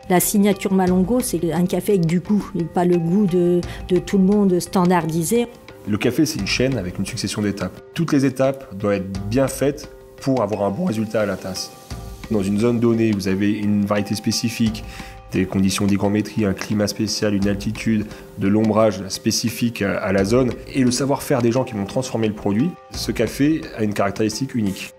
La signature Malongo, c'est un café avec du goût, et pas le goût de tout le monde standardisé. Le café, c'est une chaîne avec une succession d'étapes. Toutes les étapes doivent être bien faites pour avoir un bon résultat à la tasse. Dans une zone donnée, vous avez une variété spécifique, des conditions d'hygrométrie, un climat spécial, une altitude, de l'ombrage spécifique à la zone et le savoir-faire des gens qui vont transformer le produit. Ce café a une caractéristique unique.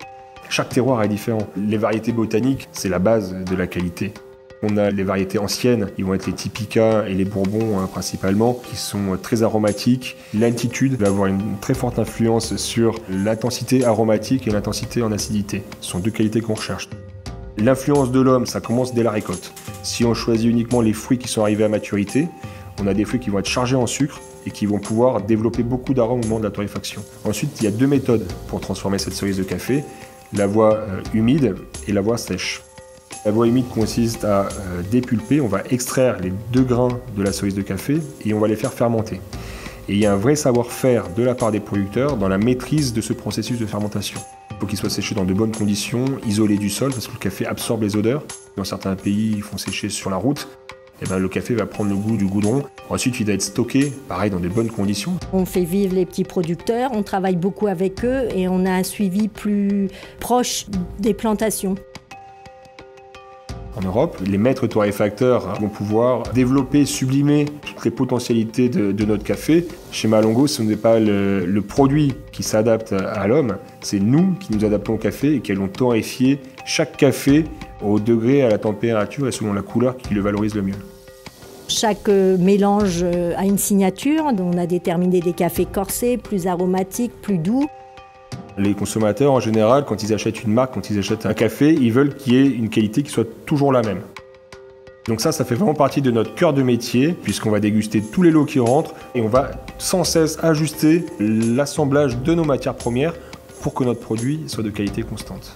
Chaque terroir est différent. Les variétés botaniques, c'est la base de la qualité. On a les variétés anciennes, ils vont être les Typica et les Bourbons principalement, qui sont très aromatiques. L'altitude va avoir une très forte influence sur l'intensité aromatique et l'intensité en acidité. Ce sont deux qualités qu'on recherche. L'influence de l'homme, ça commence dès la récolte. Si on choisit uniquement les fruits qui sont arrivés à maturité, on a des fruits qui vont être chargés en sucre et qui vont pouvoir développer beaucoup d'arômes au moment de la torréfaction. Ensuite, il y a deux méthodes pour transformer cette cerise de café, la voie humide et la voie sèche. La voie humide consiste à dépulper, on va extraire les 2 grains de la cerise de café et on va les faire fermenter. Et il y a un vrai savoir-faire de la part des producteurs dans la maîtrise de ce processus de fermentation. Il faut qu'il soit séché dans de bonnes conditions, isolé du sol, parce que le café absorbe les odeurs. Dans certains pays, ils font sécher sur la route. Et le café va prendre le goût du goudron. Ensuite, il va être stocké, pareil, dans de bonnes conditions. On fait vivre les petits producteurs, on travaille beaucoup avec eux et on a un suivi plus proche des plantations. En Europe, les maîtres torréfacteurs vont pouvoir développer, sublimer toutes les potentialités de notre café. Chez Malongo, ce n'est pas le produit qui s'adapte à l'homme, c'est nous qui nous adaptons au café et qui allons torréfier chaque café au degré, à la température et selon la couleur qui le valorise le mieux. Chaque mélange a une signature, on a déterminé des cafés corsés, plus aromatiques, plus doux. Les consommateurs, en général, quand ils achètent une marque, quand ils achètent un café, ils veulent qu'il y ait une qualité qui soit toujours la même. Donc ça fait vraiment partie de notre cœur de métier, puisqu'on va déguster tous les lots qui rentrent et on va sans cesse ajuster l'assemblage de nos matières premières pour que notre produit soit de qualité constante.